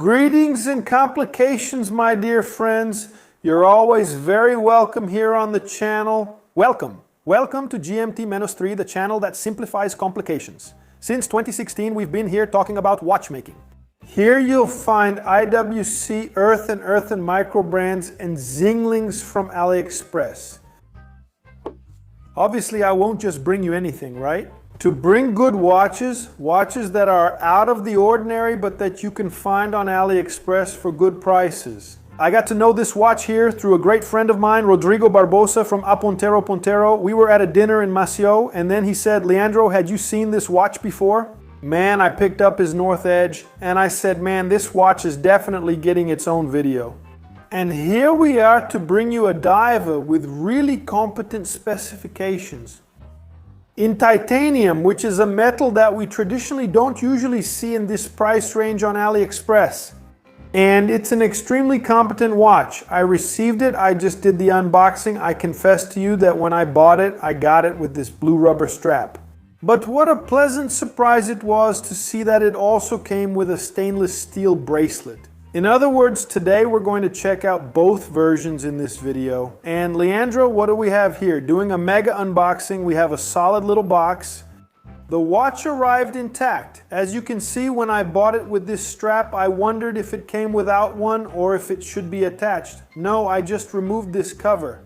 Greetings and complications, my dear friends. You're always very welcome here on the channel. Welcome to GMT-3, the channel that simplifies complications. Since 2016, we've been here talking about watchmaking. Here you'll find IWC earthen micro brands and zinglings from AliExpress. Obviously, I won't just bring you anything, right? To bring good watches that are out of the ordinary but that you can find on AliExpress for good prices. I got to know this watch here through a great friend of mine, Rodrigo Barbosa from A Pontero. We were at a dinner in Maceió, and then he said, "Leandro, had you seen this watch before?" Man, I picked up his North Edge and I said, man, this watch is definitely getting its own video. And here we are to bring you a diver with really competent specifications. In titanium, which is a metal that we traditionally don't usually see in this price range on AliExpress. And it's an extremely competent watch. I received it, I just did the unboxing. I confess to you that when I bought it, I got it with this blue rubber strap. But what a pleasant surprise it was to see that it also came with a stainless steel bracelet. In other words, today we're going to check out both versions in this video. And Leandro, what do we have here? Doing a mega unboxing, we have a solid little box. The watch arrived intact. As you can see, when I bought it with this strap, I wondered if it came without one or if it should be attached. No, I just removed this cover.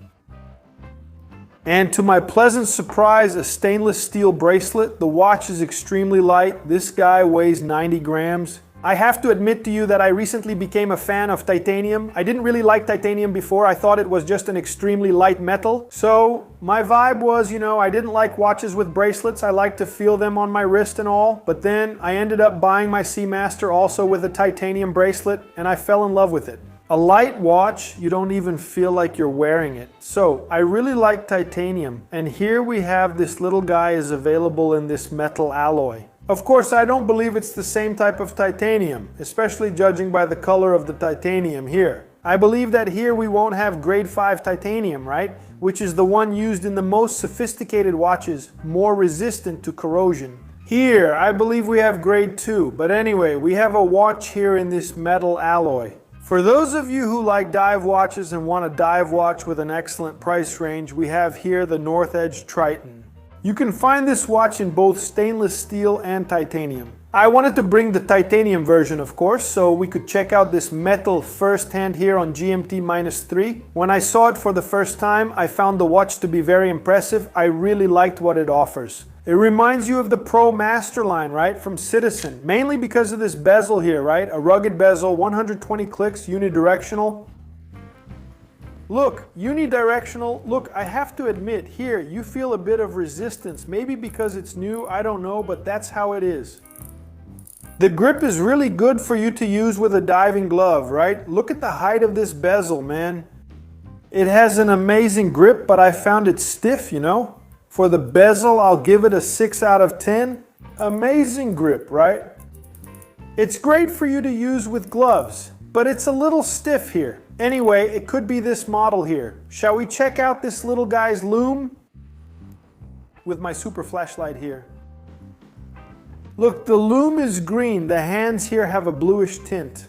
And to my pleasant surprise, a stainless steel bracelet. The watch is extremely light. This guy weighs 90 grams. I have to admit to you that I recently became a fan of titanium. I didn't really like titanium before. I thought it was just an extremely light metal. So my vibe was, I didn't like watches with bracelets. I like to feel them on my wrist and all. But then I ended up buying my Seamaster also with a titanium bracelet, and I fell in love with it. A light watch, you don't even feel like you're wearing it. So I really like titanium. And here we have this little guy is available in this metal alloy. Of course, I don't believe it's the same type of titanium, especially judging by the color of the titanium here. I believe that here we won't have grade 5 titanium, right? Which is the one used in the most sophisticated watches, more resistant to corrosion. Here, I believe we have grade 2, but anyway, we have a watch here in this metal alloy. For those of you who like dive watches and want a dive watch with an excellent price range, we have here the North Edge Triton. You can find this watch in both stainless steel and titanium. I wanted to bring the titanium version, of course, so we could check out this metal firsthand here on GMT-3. When I saw it for the first time, I found the watch to be very impressive. I really liked what it offers. It reminds you of the Pro Master line, right, from Citizen, mainly because of this bezel here, right? A rugged bezel, 120 clicks, unidirectional. Look, unidirectional. Look, I have to admit, here you feel a bit of resistance. Maybe because it's new, I don't know, but that's how it is. The grip is really good for you to use with a diving glove, right? Look at the height of this bezel, man. It has an amazing grip, but I found it stiff, For the bezel, I'll give it a 6 out of 10. Amazing grip, right? It's great for you to use with gloves, but it's a little stiff here. Anyway, it could be this model here. Shall we check out this little guy's lume? With my super flashlight here. Look, the lume is green. The hands here have a bluish tint.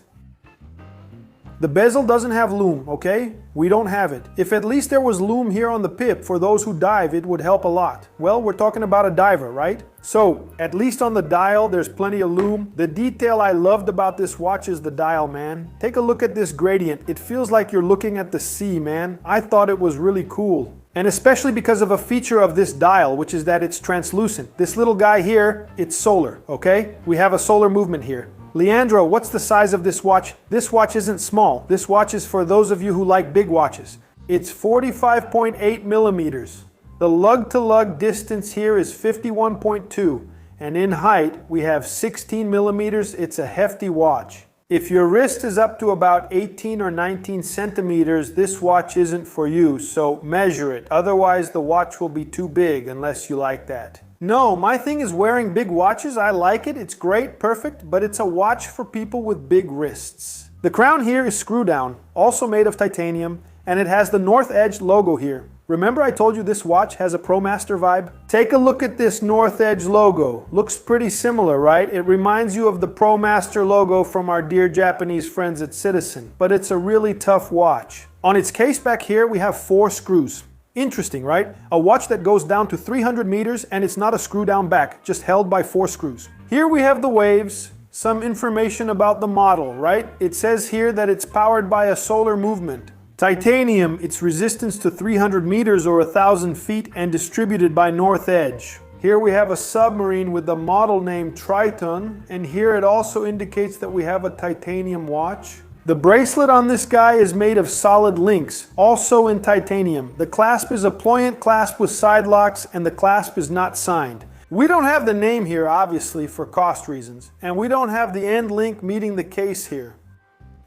The bezel doesn't have lume, okay? We don't have it. If at least there was lume here on the pip, for those who dive, it would help a lot. Well, we're talking about a diver, right? So, at least on the dial, there's plenty of lume. The detail I loved about this watch is the dial, man. Take a look at this gradient. It feels like you're looking at the sea, man. I thought it was really cool. And especially because of a feature of this dial, which is that it's translucent. This little guy here, it's solar, okay? We have a solar movement here. Leandro, what's the size of this watch? This watch isn't small. This watch is for those of you who like big watches. It's 45.8 millimeters. The lug-to-lug distance here is 51.2, and in height we have 16 millimeters. It's a hefty watch. If your wrist is up to about 18 or 19 centimeters, this watch isn't for you, so measure it. Otherwise the watch will be too big unless you like that. No, my thing is wearing big watches. I like it. It's great, perfect, but it's a watch for people with big wrists. The crown here is screw down, also made of titanium, and it has the North Edge logo here. Remember I told you this watch has a ProMaster vibe? Take a look at this North Edge logo. Looks pretty similar, right? It reminds you of the ProMaster logo from our dear Japanese friends at Citizen, but it's a really tough watch. On its case back here, we have 4 screws. Interesting, right? A watch that goes down to 300 meters and it's not a screw down back, just held by 4 screws. Here we have the waves, some information about the model, right? It says here that it's powered by a solar movement. Titanium, its resistance to 300 meters or 1,000 feet and distributed by North Edge. Here we have a submarine with the model name Triton, and here it also indicates that we have a titanium watch. The bracelet on this guy is made of solid links, also in titanium. The clasp is a ployant clasp with side locks and the clasp is not signed. We don't have the name here, obviously, for cost reasons, and we don't have the end link meeting the case here.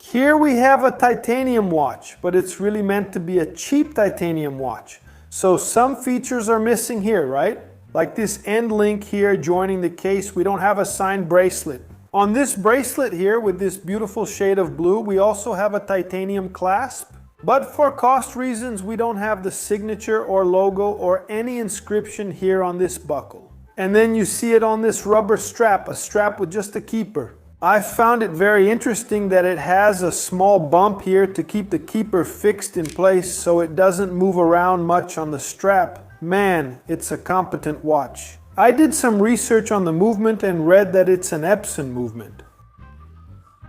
Here we have a titanium watch, but it's really meant to be a cheap titanium watch. So some features are missing here, right? Like this end link here joining the case, we don't have a signed bracelet. On this bracelet here with this beautiful shade of blue, we also have a titanium clasp. But for cost reasons, we don't have the signature or logo or any inscription here on this buckle. And then you see it on this rubber strap, a strap with just a keeper. I found it very interesting that it has a small bump here to keep the keeper fixed in place so it doesn't move around much on the strap. Man, it's a competent watch. I did some research on the movement and read that it's an Epson movement.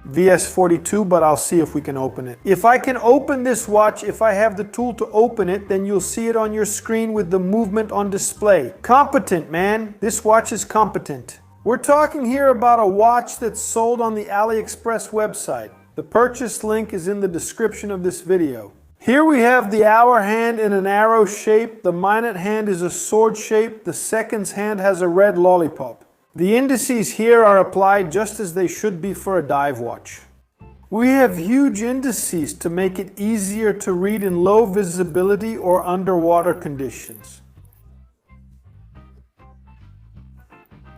VS42, but I'll see if we can open it. If I can open this watch, if I have the tool to open it, then you'll see it on your screen with the movement on display. Competent, man. This watch is competent. We're talking here about a watch that's sold on the AliExpress website. The purchase link is in the description of this video. Here we have the hour hand in an arrow shape, the minute hand is a sword shape, the seconds hand has a red lollipop. The indices here are applied just as they should be for a dive watch. We have huge indices to make it easier to read in low visibility or underwater conditions.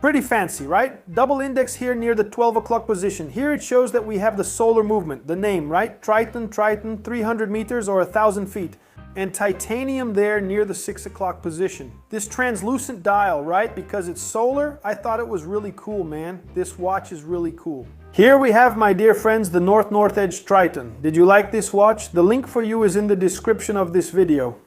Pretty fancy, right? Double index here near the 12 o'clock position. Here it shows that we have the solar movement, the name, right? Triton, 300 meters or 1,000 feet. And titanium there near the 6 o'clock position. This translucent dial, right? Because it's solar, I thought it was really cool, man. This watch is really cool. Here we have, my dear friends, the North Edge Triton. Did you like this watch? The link for you is in the description of this video.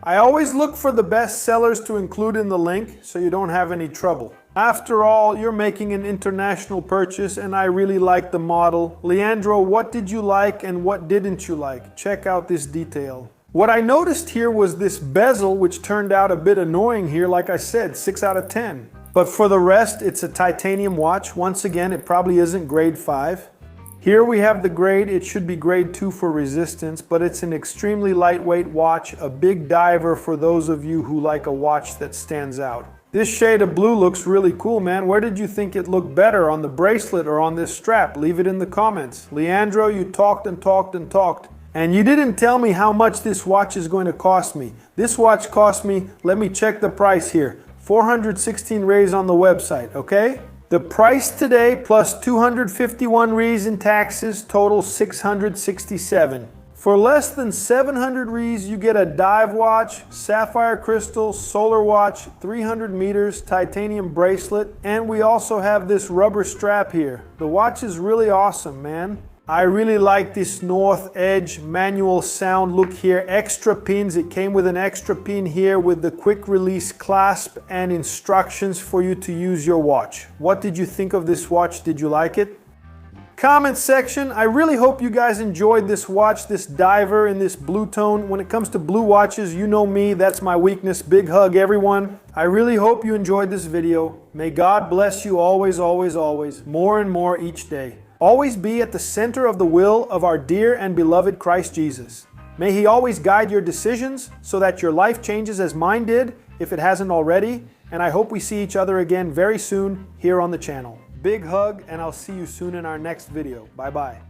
I always look for the best sellers to include in the link so you don't have any trouble. After all, you're making an international purchase and I really like the model. Leandro, what did you like and what didn't you like? Check out this detail. What I noticed here was this bezel, which turned out a bit annoying here, like I said, 6 out of 10. But for the rest, it's a titanium watch. Once again, it probably isn't grade 5. Here we have the grade, it should be grade 2 for resistance, but it's an extremely lightweight watch, a big diver for those of you who like a watch that stands out. This shade of blue looks really cool, man. Where did you think it looked better, on the bracelet or on this strap? Leave it in the comments. Leandro, you talked and talked and talked, and you didn't tell me how much this watch is going to cost me. This watch cost me, let me check the price here, 416 Rays on the website, okay? The price today plus 251 Rays in taxes totals 667. For less than 700 Rays, you get a dive watch, sapphire crystal, solar watch, 300 meters, titanium bracelet, and we also have this rubber strap here. The watch is really awesome, man. I really like this North Edge manual sound. Look here, extra pins. It came with an extra pin here with the quick release clasp and instructions for you to use your watch. What did you think of this watch? Did you like it? Comment section. I really hope you guys enjoyed this watch, this diver in this blue tone. When it comes to blue watches, you know me, that's my weakness. Big hug, everyone. I really hope you enjoyed this video. May God bless you always, always, always, more and more each day. Always be at the center of the will of our dear and beloved Christ Jesus. May He always guide your decisions so that your life changes as mine did, if it hasn't already. And I hope we see each other again very soon here on the channel. Big hug, and I'll see you soon in our next video. Bye-bye.